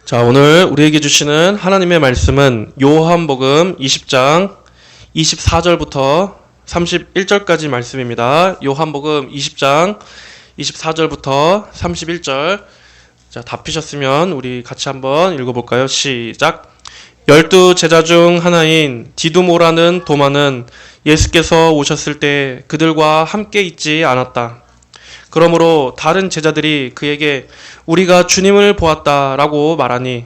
자, 오늘 우리에게 주시는 하나님의 말씀은 요한복음 20장 24절부터 31절까지 말씀입니다. 요한복음 20장 24절부터 31절. 자, 다 피셨으면 우리 같이 한번 읽어볼까요? 시작. 12 제자 중 하나인 디두모라는 도마는 예수께서 오셨을 때 그들과 함께 있지 않았다. 그러므로 다른 제자들이 그에게 우리가 주님을 보았다라고 말하니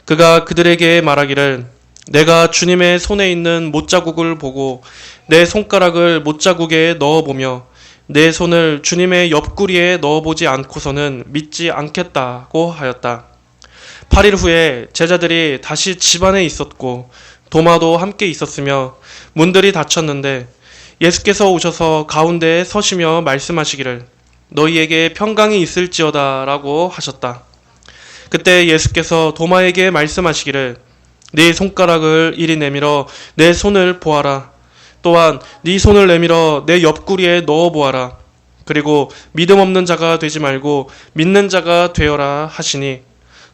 그가 그들에게 말하기를 내가 주님의 손에 있는 못자국을 보고 내 손가락을 못자국에 넣어보며 내 손을 주님의 옆구리에 넣어보지 않고서는 믿지 않겠다고 하였다. 8일 후에 제자들이 다시 집안에 있었고 도마도 함께 있었으며 문들이 닫혔는데 예수께서 오셔서 가운데에 서시며 말씀하시기를 너희에게 평강이 있을지어다 라고 하셨다. 그때 예수께서 도마에게 말씀하시기를 네 손가락을 이리 내밀어 내 손을 보아라. 또한 네 손을 내밀어 내 옆구리에 넣어 보아라. 그리고 믿음 없는 자가 되지 말고 믿는 자가 되어라 하시니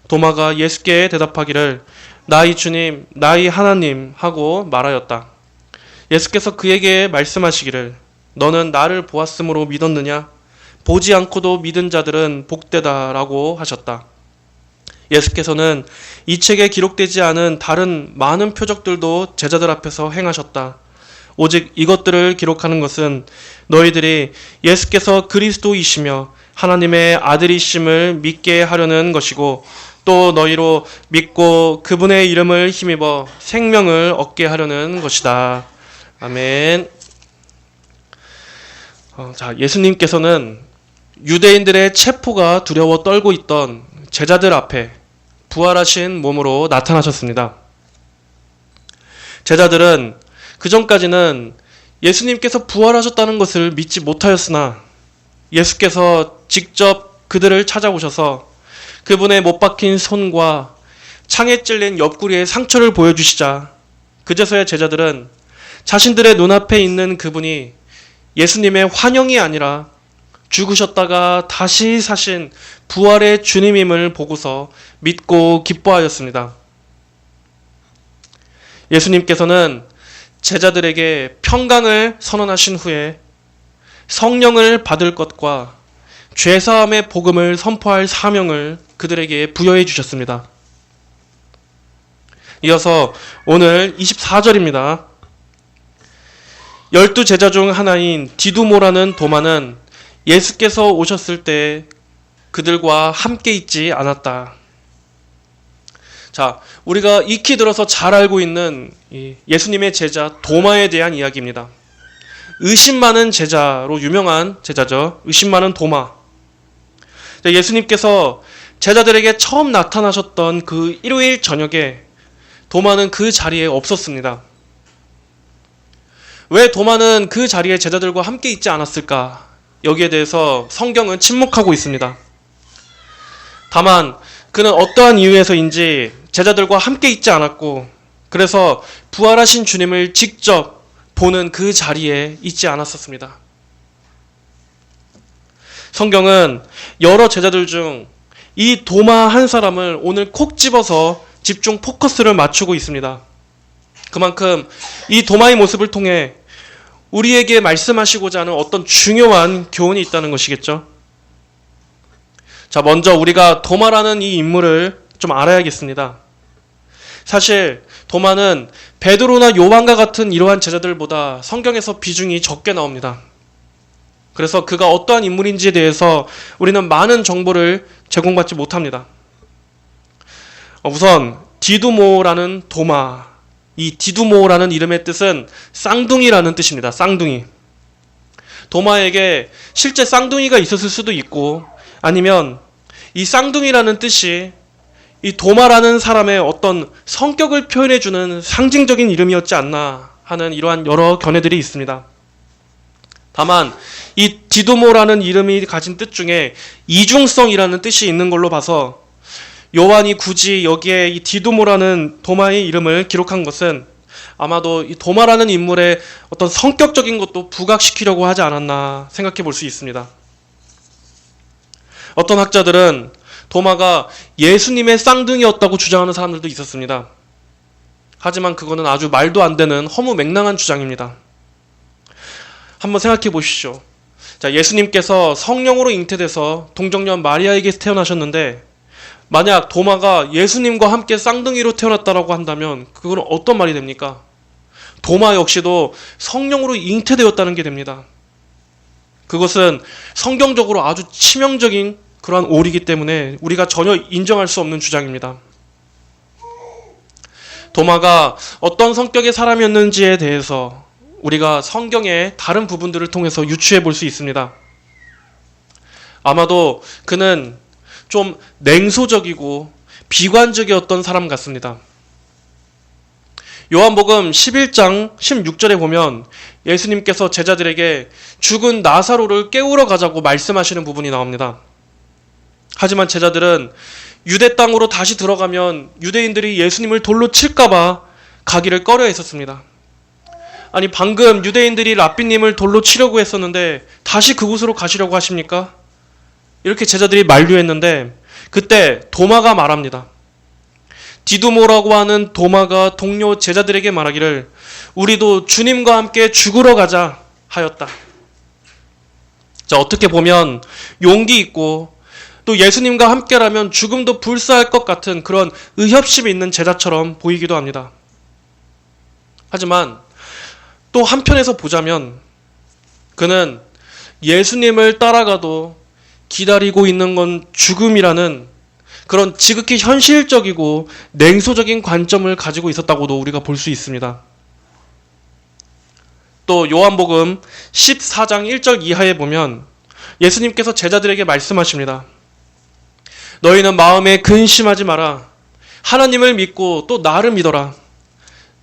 도마가 예수께 대답하기를 나의 주님 나의 하나님 하고 말하였다. 예수께서 그에게 말씀하시기를 너는 나를 보았으므로 믿었느냐? 보지 않고도 믿은 자들은 복되다라고 하셨다. 예수께서는 이 책에 기록되지 않은 다른 많은 표적들도 제자들 앞에서 행하셨다. 오직 이것들을 기록하는 것은 너희들이 예수께서 그리스도이시며 하나님의 아들이심을 믿게 하려는 것이고 또 너희로 믿고 그분의 이름을 힘입어 생명을 얻게 하려는 것이다. 아멘. 자, 예수님께서는 유대인들의 체포가 두려워 떨고 있던 제자들 앞에 부활하신 몸으로 나타나셨습니다. 제자들은 그전까지는 예수님께서 부활하셨다는 것을 믿지 못하였으나 예수께서 직접 그들을 찾아오셔서 그분의 못 박힌 손과 창에 찔린 옆구리의 상처를 보여주시자 그제서야 제자들은 자신들의 눈앞에 있는 그분이 예수님의 환영이 아니라 죽으셨다가 다시 사신 부활의 주님임을 보고서 믿고 기뻐하였습니다. 예수님께서는 제자들에게 평강을 선언하신 후에 성령을 받을 것과 죄사함의 복음을 선포할 사명을 그들에게 부여해 주셨습니다. 이어서 오늘 24절입니다. 12 제자 중 하나인 디두모라는 도마는 예수께서 오셨을 때 그들과 함께 있지 않았다. 자, 우리가 익히 들어서 잘 알고 있는 예수님의 제자 도마에 대한 이야기입니다. 의심 많은 제자로 유명한 제자죠. 의심 많은 도마. 예수님께서 제자들에게 처음 나타나셨던 그 일요일 저녁에 도마는 그 자리에 없었습니다. 왜 도마는 그 자리에 제자들과 함께 있지 않았을까? 여기에 대해서 성경은 침묵하고 있습니다. 다만 그는 어떠한 이유에서인지 제자들과 함께 있지 않았고 그래서 부활하신 주님을 직접 보는 그 자리에 있지 않았었습니다. 성경은 여러 제자들 중 이 도마 한 사람을 오늘 콕 집어서 집중 포커스를 맞추고 있습니다. 그만큼 이 도마의 모습을 통해 우리에게 말씀하시고자 하는 어떤 중요한 교훈이 있다는 것이겠죠. 자, 먼저 우리가 도마라는 이 인물을 좀 알아야겠습니다. 사실 도마는 베드로나 요한과 같은 이러한 제자들보다 성경에서 비중이 적게 나옵니다. 그래서 그가 어떠한 인물인지에 대해서 우리는 많은 정보를 제공받지 못합니다. 우선 디두모라는 도마, 이 디두모라는 이름의 뜻은 쌍둥이라는 뜻입니다. 쌍둥이. 도마에게 실제 쌍둥이가 있었을 수도 있고 아니면 이 쌍둥이라는 뜻이 이 도마라는 사람의 어떤 성격을 표현해주는 상징적인 이름이었지 않나 하는 이러한 여러 견해들이 있습니다. 다만 이 디두모라는 이름이 가진 뜻 중에 이중성이라는 뜻이 있는 걸로 봐서 요한이 굳이 여기에 이 디두모라는 도마의 이름을 기록한 것은 아마도 이 도마라는 인물의 어떤 성격적인 것도 부각시키려고 하지 않았나 생각해 볼 수 있습니다. 어떤 학자들은 도마가 예수님의 쌍둥이였다고 주장하는 사람들도 있었습니다. 하지만 그거는 아주 말도 안 되는 허무맹랑한 주장입니다. 한번 생각해 보십시오. 자, 예수님께서 성령으로 잉태돼서 동정녀 마리아에게 태어나셨는데 만약 도마가 예수님과 함께 쌍둥이로 태어났다라고 한다면 그건 어떤 말이 됩니까? 도마 역시도 성령으로 잉태되었다는 게 됩니다. 그것은 성경적으로 아주 치명적인 그러한 오리이기 때문에 우리가 전혀 인정할 수 없는 주장입니다. 도마가 어떤 성격의 사람이었는지에 대해서 우리가 성경의 다른 부분들을 통해서 유추해 볼 수 있습니다. 아마도 그는 좀 냉소적이고 비관적이었던 사람 같습니다. 요한복음 11장 16절에 보면 예수님께서 제자들에게 죽은 나사로를 깨우러 가자고 말씀하시는 부분이 나옵니다. 하지만 제자들은 유대 땅으로 다시 들어가면 유대인들이 예수님을 돌로 칠까봐 가기를 꺼려 했었습니다. 아니, 방금 유대인들이 랍비님을 돌로 치려고 했었는데 다시 그곳으로 가시려고 하십니까? 이렇게 제자들이 만류했는데 그때 도마가 말합니다. 디두모라고 하는 도마가 동료 제자들에게 말하기를 우리도 주님과 함께 죽으러 가자 하였다. 자, 어떻게 보면 용기 있고 또 예수님과 함께라면 죽음도 불사할 것 같은 그런 의협심이 있는 제자처럼 보이기도 합니다. 하지만 또 한편에서 보자면 그는 예수님을 따라가도 기다리고 있는 건 죽음이라는 그런 지극히 현실적이고 냉소적인 관점을 가지고 있었다고도 우리가 볼 수 있습니다. 또 요한복음 14장 1절 이하에 보면 예수님께서 제자들에게 말씀하십니다. 너희는 마음에 근심하지 마라. 하나님을 믿고 또 나를 믿어라.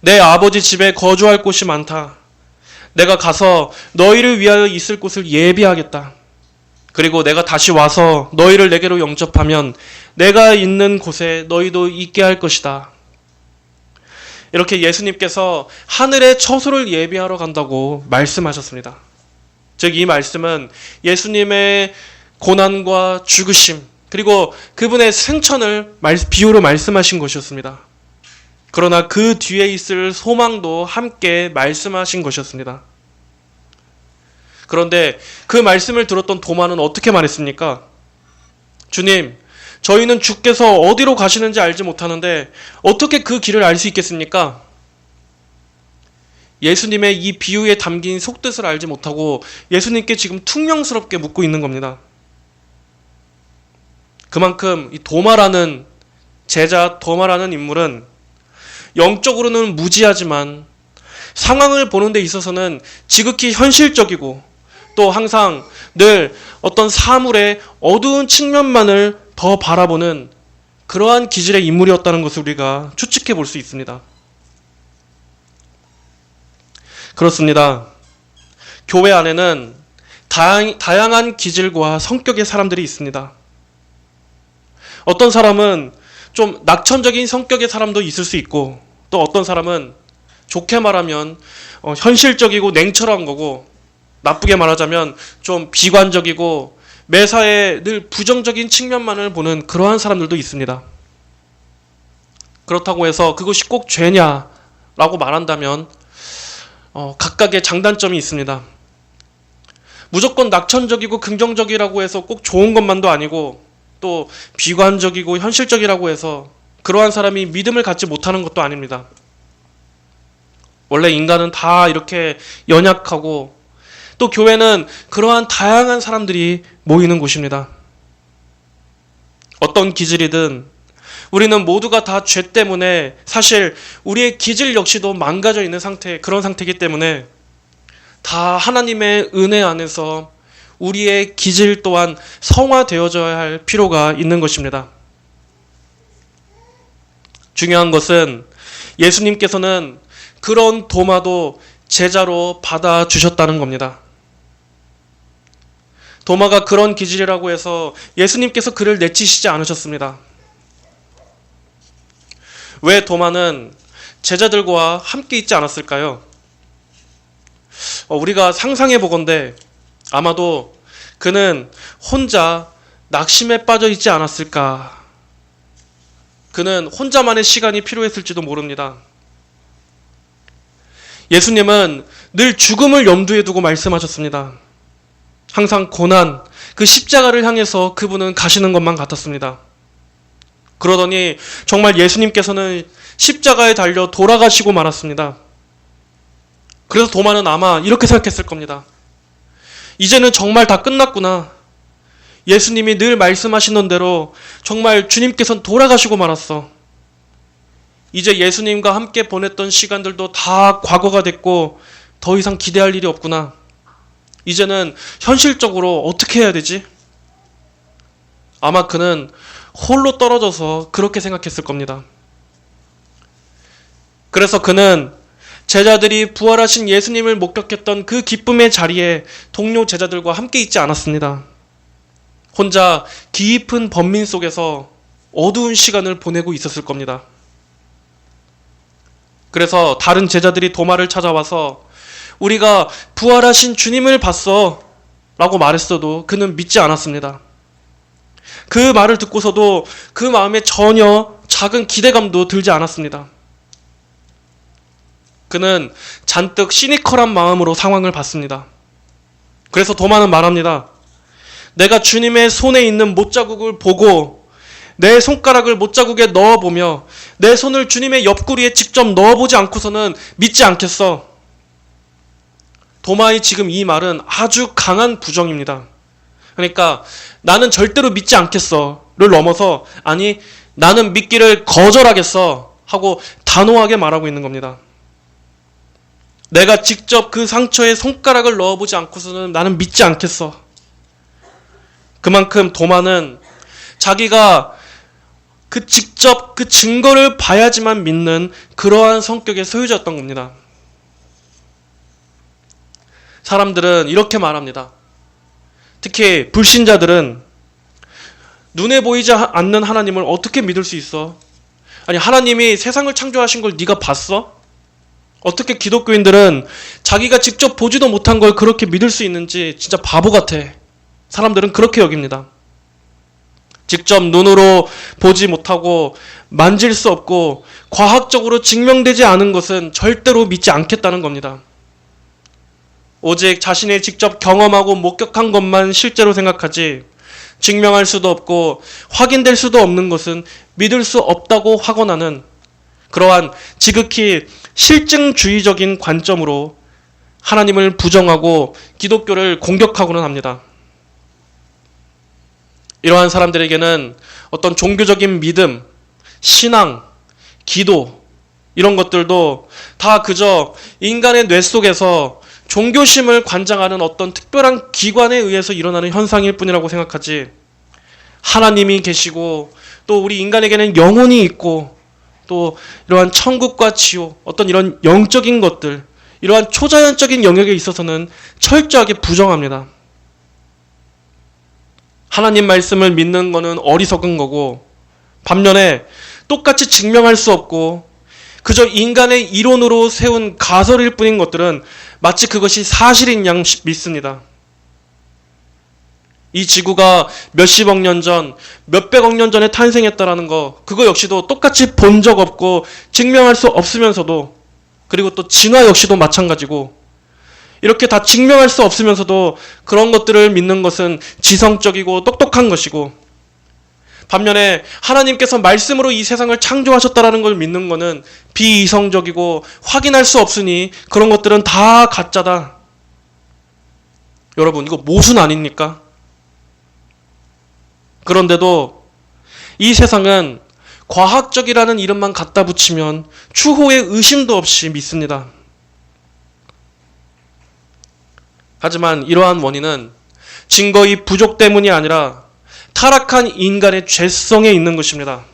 내 아버지 집에 거주할 곳이 많다. 내가 가서 너희를 위하여 있을 곳을 예비하겠다. 그리고 내가 다시 와서 너희를 내게로 영접하면 내가 있는 곳에 너희도 있게 할 것이다. 이렇게 예수님께서 하늘의 처소를 예비하러 간다고 말씀하셨습니다. 즉 이 말씀은 예수님의 고난과 죽으심 그리고 그분의 생천을 비유로 말씀하신 것이었습니다. 그러나 그 뒤에 있을 소망도 함께 말씀하신 것이었습니다. 그런데 그 말씀을 들었던 도마는 어떻게 말했습니까? 주님, 저희는 주께서 어디로 가시는지 알지 못하는데 어떻게 그 길을 알 수 있겠습니까? 예수님의 이 비유에 담긴 속뜻을 알지 못하고 예수님께 지금 퉁명스럽게 묻고 있는 겁니다. 그만큼 이 도마라는 제자, 도마라는 인물은 영적으로는 무지하지만 상황을 보는 데 있어서는 지극히 현실적이고 또 항상 늘 어떤 사물의 어두운 측면만을 더 바라보는 그러한 기질의 인물이었다는 것을 우리가 추측해 볼 수 있습니다. 그렇습니다. 교회 안에는 다양한 기질과 성격의 사람들이 있습니다. 어떤 사람은 좀 낙천적인 성격의 사람도 있을 수 있고 또 어떤 사람은 좋게 말하면 현실적이고 냉철한 거고 나쁘게 말하자면 좀 비관적이고 매사에 늘 부정적인 측면만을 보는 그러한 사람들도 있습니다. 그렇다고 해서 그것이 꼭 죄냐라고 말한다면 각각의 장단점이 있습니다. 무조건 낙천적이고 긍정적이라고 해서 꼭 좋은 것만도 아니고 또 비관적이고 현실적이라고 해서 그러한 사람이 믿음을 갖지 못하는 것도 아닙니다. 원래 인간은 다 이렇게 연약하고 또 교회는 그러한 다양한 사람들이 모이는 곳입니다. 어떤 기질이든 우리는 모두가 다 죄 때문에 사실 우리의 기질 역시도 망가져 있는 그런 상태이기 때문에 다 하나님의 은혜 안에서 우리의 기질 또한 성화되어져야 할 필요가 있는 것입니다. 중요한 것은 예수님께서는 그런 도마도 제자로 받아주셨다는 겁니다. 도마가 그런 기질이라고 해서 예수님께서 그를 내치시지 않으셨습니다. 왜 도마는 제자들과 함께 있지 않았을까요? 우리가 상상해 보건대 아마도 그는 혼자 낙심에 빠져 있지 않았을까? 그는 혼자만의 시간이 필요했을지도 모릅니다. 예수님은 늘 죽음을 염두에 두고 말씀하셨습니다. 항상 고난, 그 십자가를 향해서 그분은 가시는 것만 같았습니다. 그러더니 정말 예수님께서는 십자가에 달려 돌아가시고 말았습니다. 그래서 도마는 아마 이렇게 생각했을 겁니다. 이제는 정말 다 끝났구나. 예수님이 늘 말씀하시는 대로 정말 주님께서는 돌아가시고 말았어. 이제 예수님과 함께 보냈던 시간들도 다 과거가 됐고 더 이상 기대할 일이 없구나. 이제는 현실적으로 어떻게 해야 되지? 아마 그는 홀로 떨어져서 그렇게 생각했을 겁니다. 그래서 그는 제자들이 부활하신 예수님을 목격했던 그 기쁨의 자리에 동료 제자들과 함께 있지 않았습니다. 혼자 깊은 번민 속에서 어두운 시간을 보내고 있었을 겁니다. 그래서 다른 제자들이 도마를 찾아와서 우리가 부활하신 주님을 봤어 라고 말했어도 그는 믿지 않았습니다. 그 말을 듣고서도 그 마음에 전혀 작은 기대감도 들지 않았습니다. 그는 잔뜩 시니컬한 마음으로 상황을 봤습니다. 그래서 도마는 말합니다. 내가 주님의 손에 있는 못자국을 보고 내 손가락을 못자국에 넣어보며 내 손을 주님의 옆구리에 직접 넣어보지 않고서는 믿지 않겠어. 도마의 지금 이 말은 아주 강한 부정입니다. 그러니까 나는 절대로 믿지 않겠어를 넘어서 아니 나는 믿기를 거절하겠어 하고 단호하게 말하고 있는 겁니다. 내가 직접 그 상처에 손가락을 넣어보지 않고서는 나는 믿지 않겠어. 그만큼 도마는 자기가 직접 그 증거를 봐야지만 믿는 그러한 성격의 소유자였던 겁니다. 사람들은 이렇게 말합니다. 특히 불신자들은 눈에 보이지 않는 하나님을 어떻게 믿을 수 있어? 아니 하나님이 세상을 창조하신 걸 네가 봤어? 어떻게 기독교인들은 자기가 직접 보지도 못한 걸 그렇게 믿을 수 있는지 진짜 바보 같아. 사람들은 그렇게 여깁니다. 직접 눈으로 보지 못하고 만질 수 없고 과학적으로 증명되지 않은 것은 절대로 믿지 않겠다는 겁니다. 오직 자신이 직접 경험하고 목격한 것만 실제로 생각하지 증명할 수도 없고 확인될 수도 없는 것은 믿을 수 없다고 확언하는 그러한 지극히 실증주의적인 관점으로 하나님을 부정하고 기독교를 공격하고는 합니다. 이러한 사람들에게는 어떤 종교적인 믿음, 신앙, 기도 이런 것들도 다 그저 인간의 뇌 속에서 종교심을 관장하는 어떤 특별한 기관에 의해서 일어나는 현상일 뿐이라고 생각하지 하나님이 계시고 또 우리 인간에게는 영혼이 있고 또 이러한 천국과 지옥 어떤 이런 영적인 것들 이러한 초자연적인 영역에 있어서는 철저하게 부정합니다. 하나님 말씀을 믿는 것은 어리석은 거고 반면에 똑같이 증명할 수 없고 그저 인간의 이론으로 세운 가설일 뿐인 것들은 마치 그것이 사실인 양 믿습니다. 이 지구가 몇십억 년 전, 몇백억 년 전에 탄생했다라는 거 그거 역시도 똑같이 본 적 없고 증명할 수 없으면서도 그리고 또 진화 역시도 마찬가지고 이렇게 다 증명할 수 없으면서도 그런 것들을 믿는 것은 지성적이고 똑똑한 것이고 반면에 하나님께서 말씀으로 이 세상을 창조하셨다라는 걸 믿는 것은 비이성적이고 확인할 수 없으니 그런 것들은 다 가짜다. 여러분 이거 모순 아닙니까? 그런데도 이 세상은 과학적이라는 이름만 갖다 붙이면 추호의 의심도 없이 믿습니다. 하지만 이러한 원인은 증거의 부족 때문이 아니라 타락한 인간의 죄성에 있는 것입니다.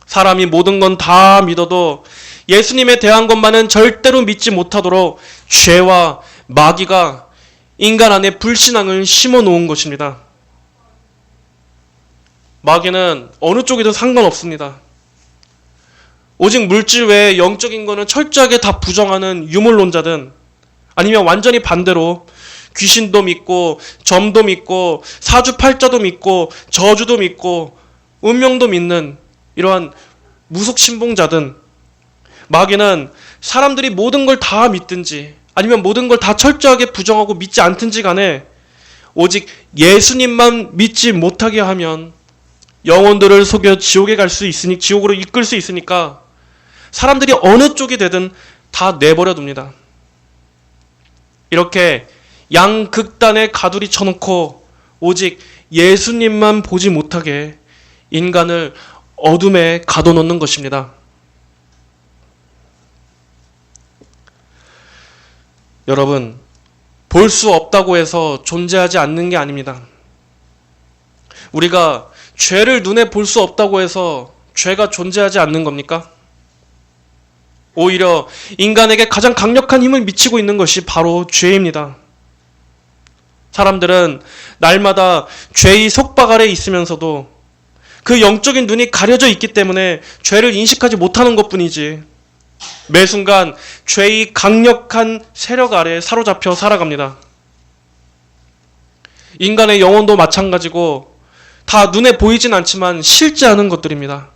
사람이 모든 건 다 믿어도 예수님에 대한 것만은 절대로 믿지 못하도록 죄와 마귀가 인간 안에 불신앙을 심어 놓은 것입니다. 마귀는 어느 쪽에도 상관없습니다. 오직 물질 외에 영적인 거는 철저하게 다 부정하는 유물론자든 아니면 완전히 반대로 귀신도 믿고 점도 믿고 사주팔자도 믿고 저주도 믿고 운명도 믿는 이러한 무속신봉자든, 마귀는 사람들이 모든 걸 다 믿든지 아니면 모든 걸 다 철저하게 부정하고 믿지 않든지 간에 오직 예수님만 믿지 못하게 하면 영혼들을 속여 지옥에 갈 수 있으니, 지옥으로 이끌 수 있으니까 사람들이 어느 쪽이 되든 다 내버려 둡니다. 이렇게 양극단에 가두리 쳐놓고 오직 예수님만 보지 못하게 인간을 어둠에 가둬놓는 것입니다. 여러분, 볼 수 없다고 해서 존재하지 않는 게 아닙니다. 우리가 죄를 눈에 볼 수 없다고 해서 죄가 존재하지 않는 겁니까? 오히려 인간에게 가장 강력한 힘을 미치고 있는 것이 바로 죄입니다. 사람들은 날마다 죄의 속박 아래 있으면서도 그 영적인 눈이 가려져 있기 때문에 죄를 인식하지 못하는 것뿐이지, 매 순간 죄의 강력한 세력 아래 사로잡혀 살아갑니다. 인간의 영혼도 마찬가지고 다 눈에 보이진 않지만 실제하는 것들입니다.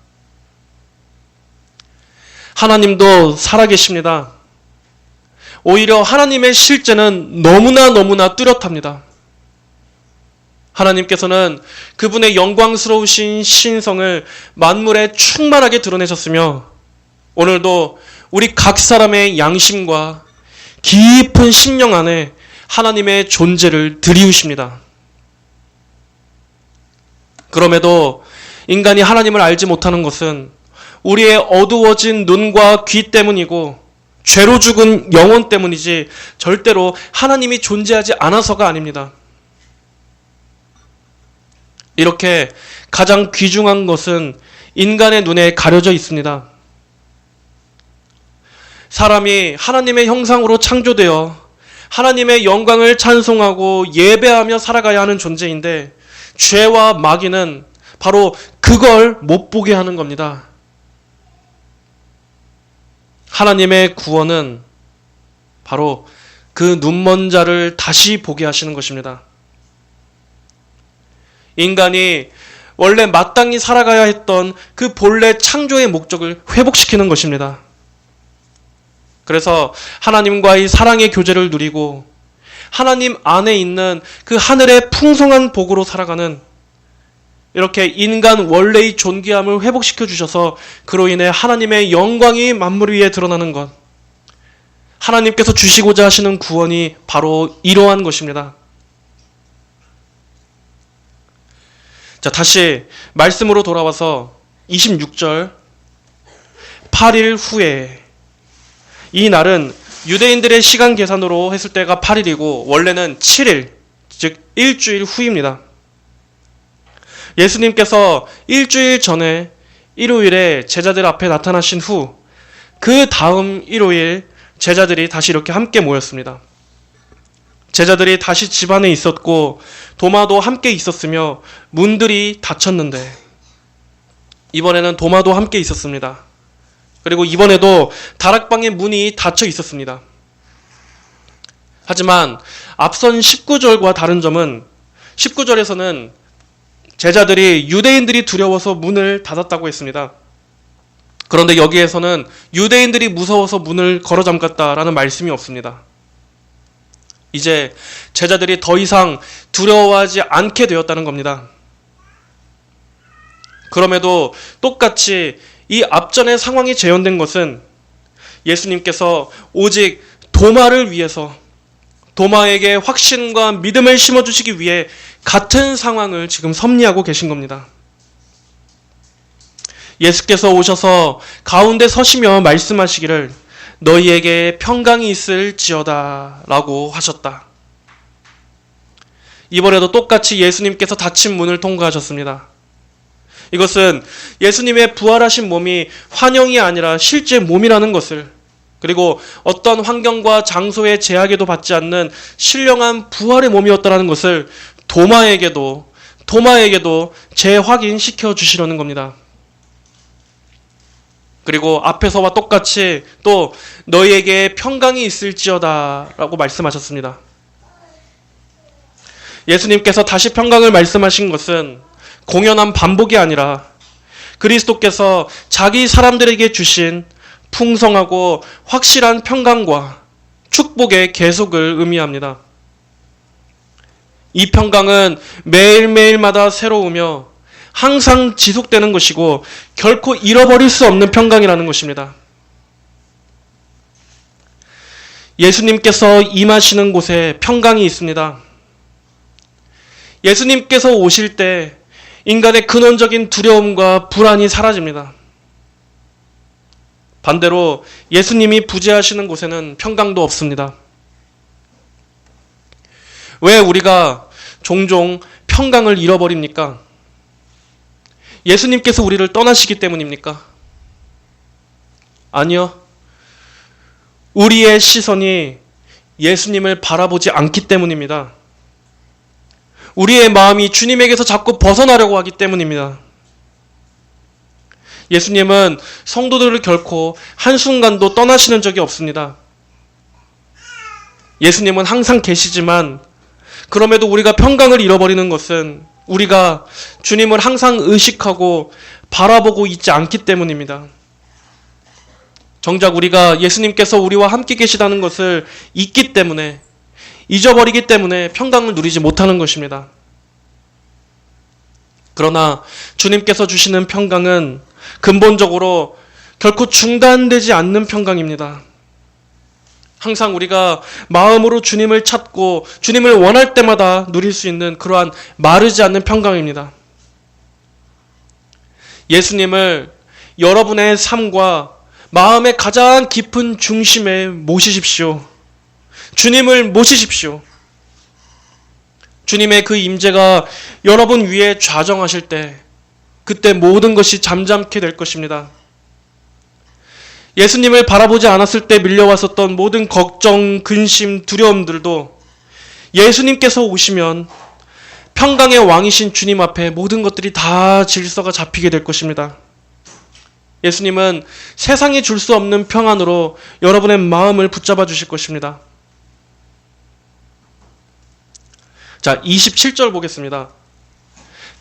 하나님도 살아계십니다. 오히려 하나님의 실제는 너무나 뚜렷합니다. 하나님께서는 그분의 영광스러우신 신성을 만물에 충만하게 드러내셨으며, 오늘도 우리 각 사람의 양심과 깊은 심령 안에 하나님의 존재를 드리우십니다. 그럼에도 인간이 하나님을 알지 못하는 것은 우리의 어두워진 눈과 귀 때문이고 죄로 죽은 영혼 때문이지 절대로 하나님이 존재하지 않아서가 아닙니다. 이렇게 가장 귀중한 것은 인간의 눈에 가려져 있습니다. 사람이 하나님의 형상으로 창조되어 하나님의 영광을 찬송하고 예배하며 살아가야 하는 존재인데, 죄와 마귀는 바로 그걸 못 보게 하는 겁니다. 하나님의 구원은 바로 그 눈먼 자를 다시 보게 하시는 것입니다. 인간이 원래 마땅히 살아가야 했던 그 본래 창조의 목적을 회복시키는 것입니다. 그래서 하나님과의 사랑의 교제를 누리고 하나님 안에 있는 그 하늘의 풍성한 복으로 살아가는, 이렇게 인간 원래의 존귀함을 회복시켜 주셔서 그로 인해 하나님의 영광이 만물 위에 드러나는 것, 하나님께서 주시고자 하시는 구원이 바로 이러한 것입니다. 자, 다시 말씀으로 돌아와서 26절, 8일 후에, 이 날은 유대인들의 시간 계산으로 했을 때가 8일이고 원래는 7일, 즉 일주일 후입니다. 예수님께서 일주일 전에 일요일에 제자들 앞에 나타나신 후 그 다음 일요일 제자들이 다시 이렇게 함께 모였습니다. 제자들이 다시 집 안에 있었고 도마도 함께 있었으며 문들이 닫혔는데, 이번에는 도마도 함께 있었습니다. 그리고 이번에도 다락방의 문이 닫혀 있었습니다. 하지만 앞선 19절과 다른 점은 19절에서는 제자들이 유대인들이 두려워서 문을 닫았다고 했습니다. 그런데 여기에서는 유대인들이 무서워서 문을 걸어 잠갔다라는 말씀이 없습니다. 이제 제자들이 더 이상 두려워하지 않게 되었다는 겁니다. 그럼에도 똑같이 이 앞전의 상황이 재현된 것은 예수님께서 오직 도마를 위해서, 도마에게 확신과 믿음을 심어주시기 위해 같은 상황을 지금 섭리하고 계신 겁니다. 예수께서 오셔서 가운데 서시며 말씀하시기를 너희에게 평강이 있을지어다 라고 하셨다. 이번에도 똑같이 예수님께서 닫힌 문을 통과하셨습니다. 이것은 예수님의 부활하신 몸이 환영이 아니라 실제 몸이라는 것을, 그리고 어떤 환경과 장소의 제약에도 받지 않는 신령한 부활의 몸이었다는 것을 도마에게도 재확인시켜 주시려는 겁니다. 그리고 앞에서와 똑같이 또 너희에게 평강이 있을지어다 라고 말씀하셨습니다. 예수님께서 다시 평강을 말씀하신 것은 공연한 반복이 아니라 그리스도께서 자기 사람들에게 주신 풍성하고 확실한 평강과 축복의 계속을 의미합니다. 이 평강은 매일매일마다 새로우며 항상 지속되는 것이고 결코 잃어버릴 수 없는 평강이라는 것입니다. 예수님께서 임하시는 곳에 평강이 있습니다. 예수님께서 오실 때 인간의 근원적인 두려움과 불안이 사라집니다. 반대로 예수님이 부재하시는 곳에는 평강도 없습니다. 왜 우리가 종종 평강을 잃어버립니까? 예수님께서 우리를 떠나시기 때문입니까? 아니요. 우리의 시선이 예수님을 바라보지 않기 때문입니다. 우리의 마음이 주님에게서 자꾸 벗어나려고 하기 때문입니다. 예수님은 성도들을 결코 한순간도 떠나시는 적이 없습니다. 예수님은 항상 계시지만 그럼에도 우리가 평강을 잃어버리는 것은 우리가 주님을 항상 의식하고 바라보고 있지 않기 때문입니다. 정작 우리가 예수님께서 우리와 함께 계시다는 것을 잊기 때문에, 잊어버리기 때문에 평강을 누리지 못하는 것입니다. 그러나 주님께서 주시는 평강은 근본적으로 결코 중단되지 않는 평강입니다. 항상 우리가 마음으로 주님을 찾고 주님을 원할 때마다 누릴 수 있는 그러한 마르지 않는 평강입니다. 예수님을 여러분의 삶과 마음의 가장 깊은 중심에 모시십시오. 주님을 모시십시오. 주님의 그 임재가 여러분 위에 좌정하실 때 그때 모든 것이 잠잠케 될 것입니다. 예수님을 바라보지 않았을 때 밀려왔었던 모든 걱정, 근심, 두려움들도 예수님께서 오시면 평강의 왕이신 주님 앞에 모든 것들이 다 질서가 잡히게 될 것입니다. 예수님은 세상이 줄 수 없는 평안으로 여러분의 마음을 붙잡아 주실 것입니다. 자, 27절 보겠습니다.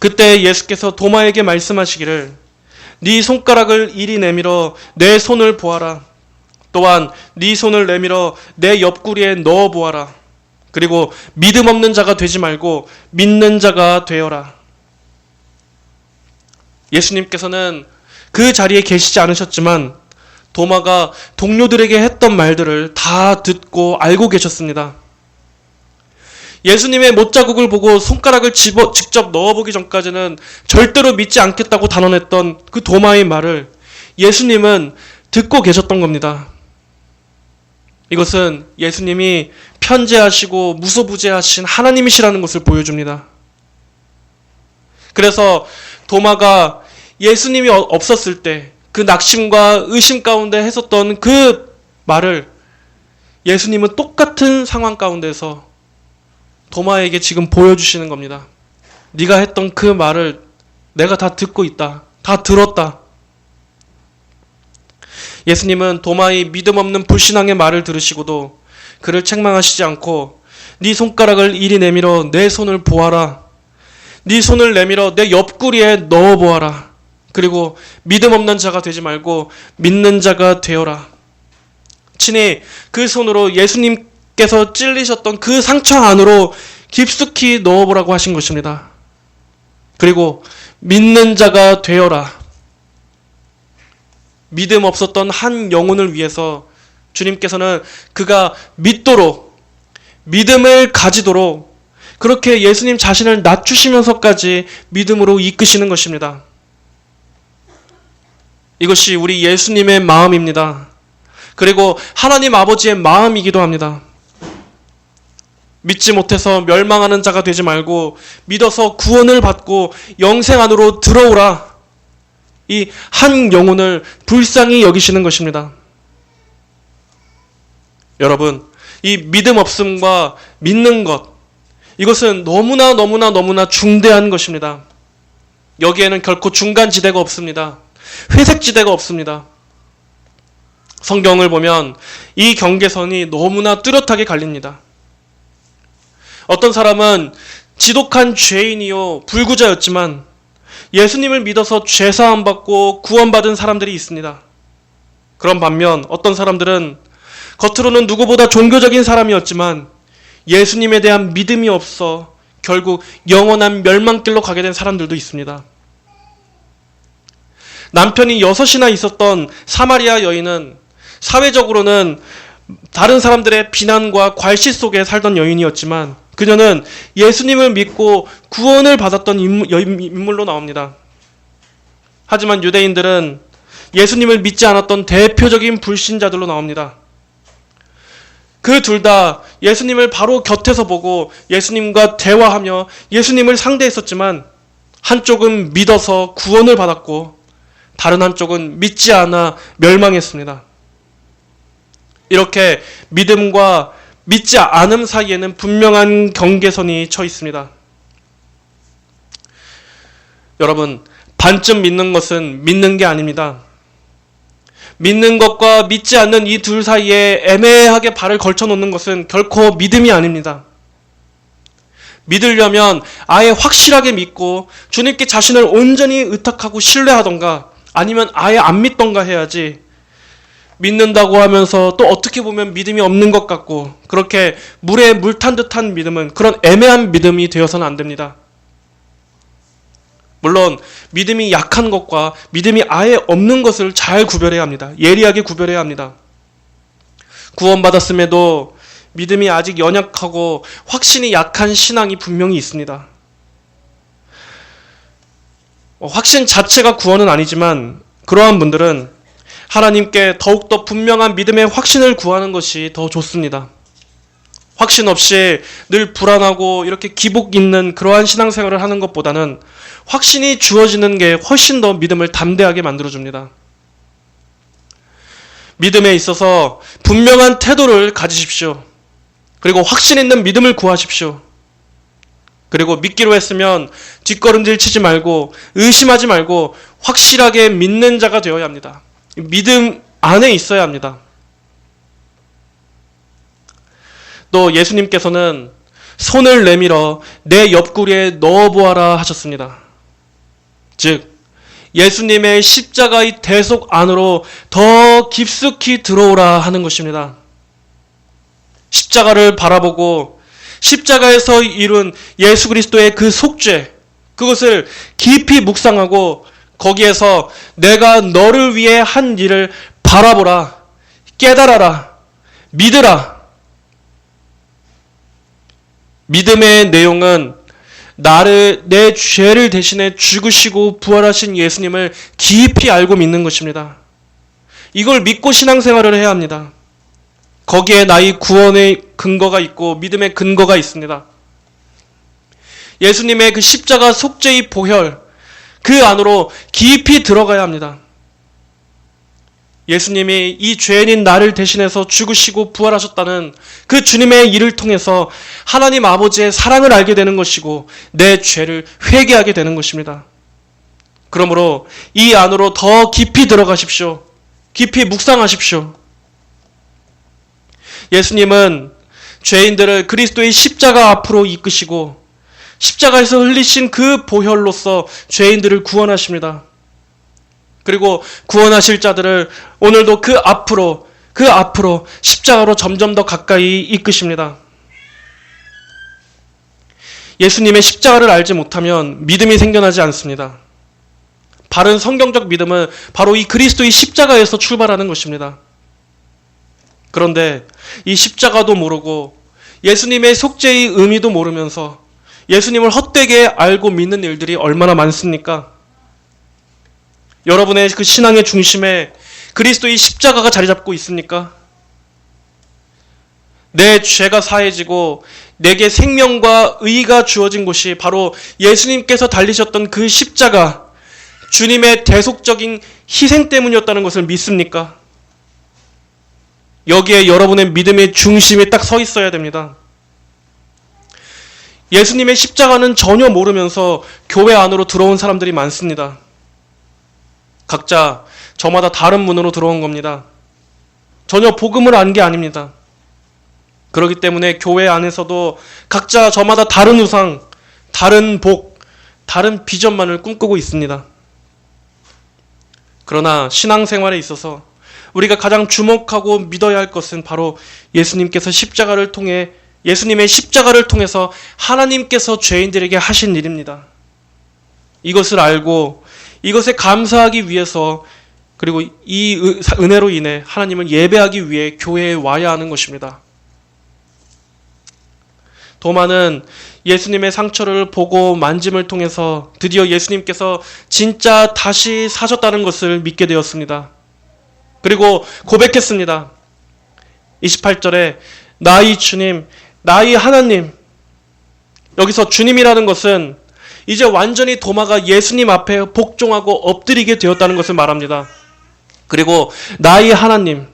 그때 예수께서 도마에게 말씀하시기를 네 손가락을 이리 내밀어 내 손을 보아라. 또한 네 손을 내밀어 내 옆구리에 넣어 보아라. 그리고 믿음 없는 자가 되지 말고 믿는 자가 되어라. 예수님께서는 그 자리에 계시지 않으셨지만 도마가 동료들에게 했던 말들을 다 듣고 알고 계셨습니다. 예수님의 못자국을 보고 손가락을 직접 넣어보기 전까지는 절대로 믿지 않겠다고 단언했던 그 도마의 말을 예수님은 듣고 계셨던 겁니다. 이것은 예수님이 편재하시고 무소부재하신 하나님이시라는 것을 보여줍니다. 그래서 도마가 예수님이 없었을 때 그 낙심과 의심 가운데 했었던 그 말을 예수님은 똑같은 상황 가운데서 도마에게 지금 보여주시는 겁니다. 네가 했던 그 말을 내가 다 듣고 있다. 다 들었다. 예수님은 도마의 믿음 없는 불신앙의 말을 들으시고도 그를 책망하시지 않고 네 손가락을 이리 내밀어 내 손을 보아라. 네 손을 내밀어 내 옆구리에 넣어 보아라. 그리고 믿음 없는 자가 되지 말고 믿는 자가 되어라. 친히 그 손으로 예수님께서 찔리셨던 그 상처 안으로 깊숙이 넣어보라고 하신 것입니다. 그리고 믿는 자가 되어라. 믿음 없었던 한 영혼을 위해서 주님께서는 그가 믿도록, 믿음을 가지도록 그렇게 예수님 자신을 낮추시면서까지 믿음으로 이끄시는 것입니다. 이것이 우리 예수님의 마음입니다. 그리고 하나님 아버지의 마음이기도 합니다. 믿지 못해서 멸망하는 자가 되지 말고 믿어서 구원을 받고 영생 안으로 들어오라. 이 한 영혼을 불쌍히 여기시는 것입니다. 여러분, 이 믿음 없음과 믿는 것, 이것은 너무나 중대한 것입니다. 여기에는 결코 중간지대가 없습니다. 회색지대가 없습니다. 성경을 보면 이 경계선이 너무나 뚜렷하게 갈립니다. 어떤 사람은 지독한 죄인이요 불구자였지만 예수님을 믿어서 죄사함 받고 구원받은 사람들이 있습니다. 그런 반면 어떤 사람들은 겉으로는 누구보다 종교적인 사람이었지만 예수님에 대한 믿음이 없어 결국 영원한 멸망길로 가게 된 사람들도 있습니다. 남편이 6이나 있었던 사마리아 여인은 사회적으로는 다른 사람들의 비난과 괄시 속에 살던 여인이었지만 그녀는 예수님을 믿고 구원을 받았던 인물로 나옵니다. 하지만 유대인들은 예수님을 믿지 않았던 대표적인 불신자들로 나옵니다. 그 둘 다 예수님을 바로 곁에서 보고 예수님과 대화하며 예수님을 상대했었지만 한쪽은 믿어서 구원을 받았고 다른 한쪽은 믿지 않아 멸망했습니다. 이렇게 믿음과 믿지 않음 사이에는 분명한 경계선이 쳐 있습니다. 여러분, 반쯤 믿는 것은 믿는 게 아닙니다. 믿는 것과 믿지 않는 이 둘 사이에 애매하게 발을 걸쳐 놓는 것은 결코 믿음이 아닙니다. 믿으려면 아예 확실하게 믿고 주님께 자신을 온전히 의탁하고 신뢰하던가 아니면 아예 안 믿던가 해야지, 믿는다고 하면서 또 어떻게 보면 믿음이 없는 것 같고 그렇게 물에 물 탄 듯한 믿음은 그런 애매한 믿음이 되어서는 안 됩니다. 물론 믿음이 약한 것과 믿음이 아예 없는 것을 잘 구별해야 합니다. 예리하게 구별해야 합니다. 구원받았음에도 믿음이 아직 연약하고 확신이 약한 신앙이 분명히 있습니다. 확신 자체가 구원은 아니지만 그러한 분들은 하나님께 더욱더 분명한 믿음의 확신을 구하는 것이 더 좋습니다. 확신 없이 늘 불안하고 이렇게 기복 있는 그러한 신앙생활을 하는 것보다는 확신이 주어지는 게 훨씬 더 믿음을 담대하게 만들어줍니다. 믿음에 있어서 분명한 태도를 가지십시오. 그리고 확신 있는 믿음을 구하십시오. 그리고 믿기로 했으면 뒷걸음질 치지 말고 의심하지 말고 확실하게 믿는 자가 되어야 합니다. 믿음 안에 있어야 합니다. 또 예수님께서는 손을 내밀어 내 옆구리에 넣어보아라 하셨습니다. 즉 예수님의 십자가의 대속 안으로 더 깊숙이 들어오라 하는 것입니다. 십자가를 바라보고 십자가에서 이룬 예수 그리스도의 그 속죄, 그것을 깊이 묵상하고 거기에서 내가 너를 위해 한 일을 바라보라, 깨달아라, 믿으라. 믿음의 내용은 내 죄를 대신해 죽으시고 부활하신 예수님을 깊이 알고 믿는 것입니다. 이걸 믿고 신앙생활을 해야 합니다. 거기에 나의 구원의 근거가 있고 믿음의 근거가 있습니다. 예수님의 그 십자가 속죄의 보혈, 그 안으로 깊이 들어가야 합니다. 예수님이 이 죄인인 나를 대신해서 죽으시고 부활하셨다는 그 주님의 일을 통해서 하나님 아버지의 사랑을 알게 되는 것이고 내 죄를 회개하게 되는 것입니다. 그러므로 이 안으로 더 깊이 들어가십시오. 깊이 묵상하십시오. 예수님은 죄인들을 그리스도의 십자가 앞으로 이끄시고 십자가에서 흘리신 그 보혈로서 죄인들을 구원하십니다. 그리고 구원하실 자들을 오늘도 그 앞으로 십자가로 점점 더 가까이 이끄십니다. 예수님의 십자가를 알지 못하면 믿음이 생겨나지 않습니다. 바른 성경적 믿음은 바로 이 그리스도의 십자가에서 출발하는 것입니다. 그런데 이 십자가도 모르고 예수님의 속죄의 의미도 모르면서 예수님을 헛되게 알고 믿는 일들이 얼마나 많습니까? 여러분의 그 신앙의 중심에 그리스도의 십자가가 자리 잡고 있습니까? 내 죄가 사해지고 내게 생명과 의가 주어진 곳이 바로 예수님께서 달리셨던 그 십자가, 주님의 대속적인 희생 때문이었다는 것을 믿습니까? 여기에 여러분의 믿음의 중심이 딱 서 있어야 됩니다. 예수님의 십자가는 전혀 모르면서 교회 안으로 들어온 사람들이 많습니다. 각자 저마다 다른 문으로 들어온 겁니다. 전혀 복음을 안 게 아닙니다. 그렇기 때문에 교회 안에서도 각자 저마다 다른 우상, 다른 복, 다른 비전만을 꿈꾸고 있습니다. 그러나 신앙생활에 있어서 우리가 가장 주목하고 믿어야 할 것은 바로 예수님의 십자가를 통해서 하나님께서 죄인들에게 하신 일입니다. 이것을 알고 이것에 감사하기 위해서, 그리고 이 은혜로 인해 하나님을 예배하기 위해 교회에 와야 하는 것입니다. 도마는 예수님의 상처를 보고 만짐을 통해서 드디어 예수님께서 진짜 다시 사셨다는 것을 믿게 되었습니다. 그리고 고백했습니다. 28절에 나의 주님, 나의 하나님. 여기서 주님이라는 것은 이제 완전히 도마가 예수님 앞에 복종하고 엎드리게 되었다는 것을 말합니다. 그리고 나의 하나님.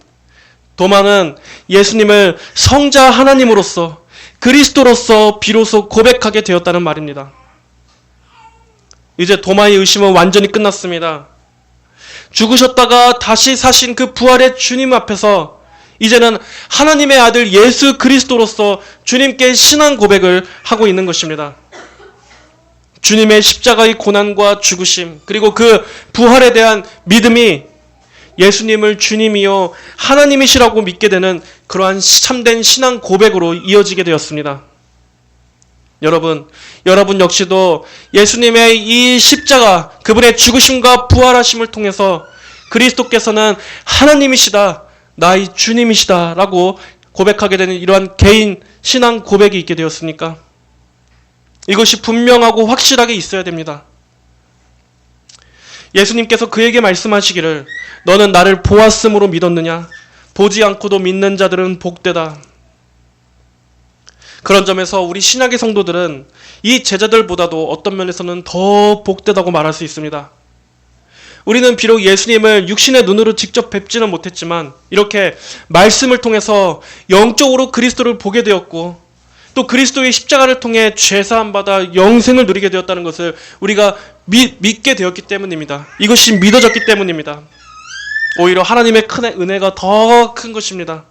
도마는 예수님을 성자 하나님으로서, 그리스도로서 비로소 고백하게 되었다는 말입니다. 이제 도마의 의심은 완전히 끝났습니다. 죽으셨다가 다시 사신 그 부활의 주님 앞에서 이제는 하나님의 아들 예수 그리스도로서 주님께 신앙 고백을 하고 있는 것입니다. 주님의 십자가의 고난과 죽으심, 그리고 그 부활에 대한 믿음이 예수님을 주님이요 하나님이시라고 믿게 되는 그러한 참된 신앙 고백으로 이어지게 되었습니다. 여러분 역시도 예수님의 이 십자가, 그분의 죽으심과 부활하심을 통해서 그리스도께서는 하나님이시다, 나의 주님이시다 라고 고백하게 되는 이러한 개인 신앙 고백이 있게 되었습니까? 이것이 분명하고 확실하게 있어야 됩니다. 예수님께서 그에게 말씀하시기를 너는 나를 보았으므로 믿었느냐? 보지 않고도 믿는 자들은 복되다. 그런 점에서 우리 신약의 성도들은 이 제자들보다도 어떤 면에서는 더 복되다고 말할 수 있습니다. 우리는 비록 예수님을 육신의 눈으로 직접 뵙지는 못했지만 이렇게 말씀을 통해서 영적으로 그리스도를 보게 되었고, 또 그리스도의 십자가를 통해 죄사함 받아 영생을 누리게 되었다는 것을 우리가 믿게 되었기 때문입니다. 이것이 믿어졌기 때문입니다. 오히려 하나님의 큰 은혜가 더 큰 것입니다.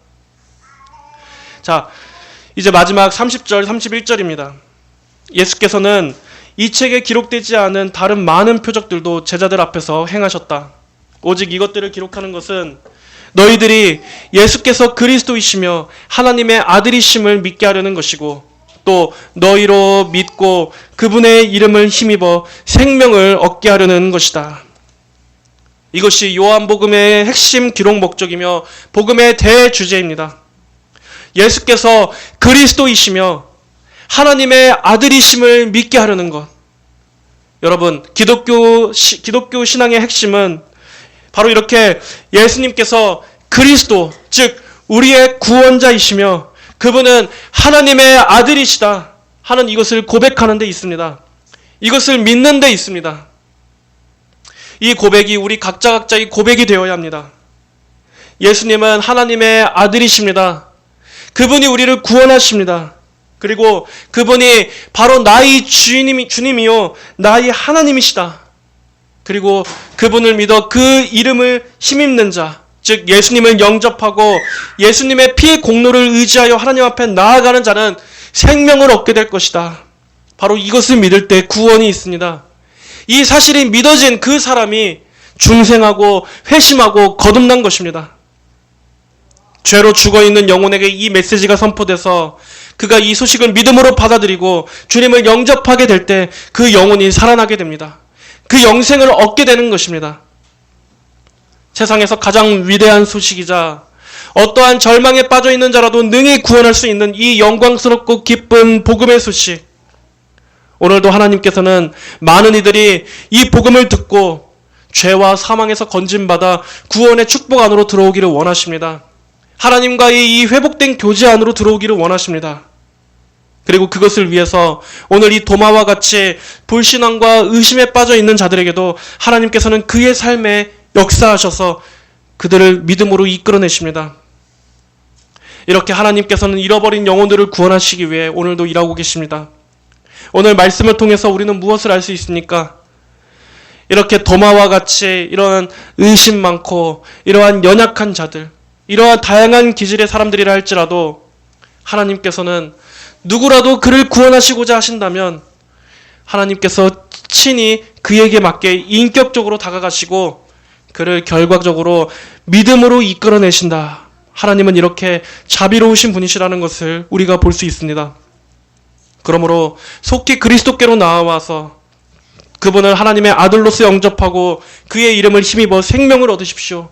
자, 이제 마지막 30절, 31절입니다. 예수께서는 이 책에 기록되지 않은 다른 많은 표적들도 제자들 앞에서 행하셨다. 오직 이것들을 기록하는 것은 너희들이 예수께서 그리스도이시며 하나님의 아들이심을 믿게 하려는 것이고, 또 너희로 믿고 그분의 이름을 힘입어 생명을 얻게 하려는 것이다. 이것이 요한복음의 핵심 기록 목적이며 복음의 대주제입니다. 예수께서 그리스도이시며 하나님의 아들이심을 믿게 하려는 것. 여러분, 기독교 신앙의 핵심은 바로 이렇게 예수님께서 그리스도, 즉 우리의 구원자이시며 그분은 하나님의 아들이시다 하는 이것을 고백하는 데 있습니다. 이것을 믿는 데 있습니다. 이 고백이 우리 각자의 고백이 되어야 합니다. 예수님은 하나님의 아들이십니다. 그분이 우리를 구원하십니다. 그리고 그분이 바로 나의 주님이요 나의 하나님이시다. 그리고 그분을 믿어 그 이름을 힘입는 자, 즉 예수님을 영접하고 예수님의 피의 공로를 의지하여 하나님 앞에 나아가는 자는 생명을 얻게 될 것이다. 바로 이것을 믿을 때 구원이 있습니다. 이 사실이 믿어진 그 사람이 중생하고 회심하고 거듭난 것입니다. 죄로 죽어있는 영혼에게 이 메시지가 선포돼서 그가 이 소식을 믿음으로 받아들이고 주님을 영접하게 될 때 그 영혼이 살아나게 됩니다. 그 영생을 얻게 되는 것입니다. 세상에서 가장 위대한 소식이자 어떠한 절망에 빠져있는 자라도 능히 구원할 수 있는 이 영광스럽고 기쁜 복음의 소식. 오늘도 하나님께서는 많은 이들이 이 복음을 듣고 죄와 사망에서 건짐받아 구원의 축복 안으로 들어오기를 원하십니다. 하나님과의 이 회복된 교제 안으로 들어오기를 원하십니다. 그리고 그것을 위해서 오늘 이 도마와 같이 불신앙과 의심에 빠져 있는 자들에게도 하나님께서는 그의 삶에 역사하셔서 그들을 믿음으로 이끌어내십니다. 이렇게 하나님께서는 잃어버린 영혼들을 구원하시기 위해 오늘도 일하고 계십니다. 오늘 말씀을 통해서 우리는 무엇을 알 수 있습니까? 이렇게 도마와 같이 이러한 의심 많고 이러한 연약한 자들, 이러한 다양한 기질의 사람들이라 할지라도 하나님께서는 누구라도 그를 구원하시고자 하신다면 하나님께서 친히 그에게 맞게 인격적으로 다가가시고 그를 결과적으로 믿음으로 이끌어내신다. 하나님은 이렇게 자비로우신 분이시라는 것을 우리가 볼 수 있습니다. 그러므로 속히 그리스도께로 나와서 그분을 하나님의 아들로서 영접하고 그의 이름을 힘입어 생명을 얻으십시오.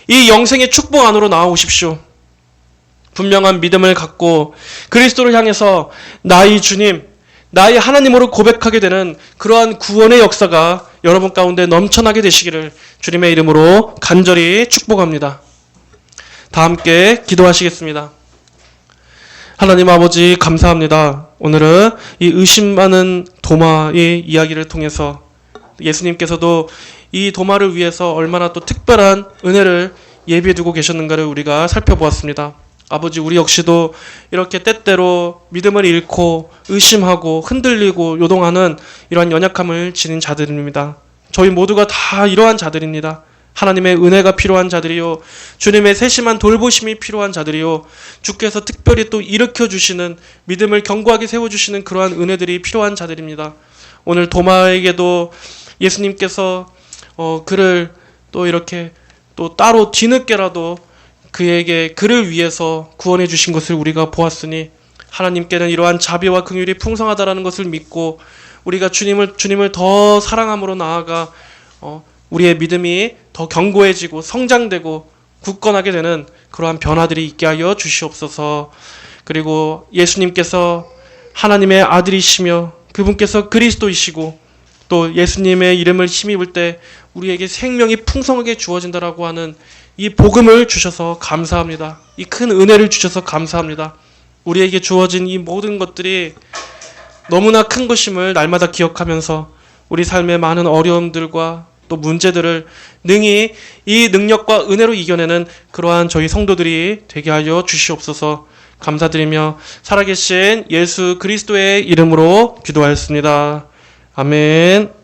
이 영생의 축복 안으로 나아오십시오. 분명한 믿음을 갖고 그리스도를 향해서 나의 주님, 나의 하나님으로 고백하게 되는 그러한 구원의 역사가 여러분 가운데 넘쳐나게 되시기를 주님의 이름으로 간절히 축복합니다. 다 함께 기도하시겠습니다. 하나님 아버지 감사합니다. 오늘은 이 의심 많은 도마의 이야기를 통해서 예수님께서도 이 도마를 위해서 얼마나 또 특별한 은혜를 예비해 두고 계셨는가를 우리가 살펴보았습니다. 아버지, 우리 역시도 이렇게 때때로 믿음을 잃고 의심하고 흔들리고 요동하는 이러한 연약함을 지닌 자들입니다. 저희 모두가 다 이러한 자들입니다. 하나님의 은혜가 필요한 자들이요, 주님의 세심한 돌보심이 필요한 자들이요, 주께서 특별히 또 일으켜 주시는 믿음을 견고하게 세워주시는 그러한 은혜들이 필요한 자들입니다. 오늘 도마에게도 예수님께서 그를 또 이렇게 또 따로 뒤늦게라도 그를 위해서 구원해 주신 것을 우리가 보았으니 하나님께는 이러한 자비와 긍휼이 풍성하다라는 것을 믿고 우리가 주님을 더 사랑함으로 나아가 우리의 믿음이 더 견고해지고 성장되고 굳건하게 되는 그러한 변화들이 있게 하여 주시옵소서. 그리고 예수님께서 하나님의 아들이시며 그분께서 그리스도이시고 또 예수님의 이름을 힘입을 때 우리에게 생명이 풍성하게 주어진다라고 하는 이 복음을 주셔서 감사합니다. 이 큰 은혜를 주셔서 감사합니다. 우리에게 주어진 이 모든 것들이 너무나 큰 것임을 날마다 기억하면서 우리 삶의 많은 어려움들과 또 문제들을 능히 이 능력과 은혜로 이겨내는 그러한 저희 성도들이 되게 하여 주시옵소서. 감사드리며 살아계신 예수 그리스도의 이름으로 기도하였습니다. 아멘.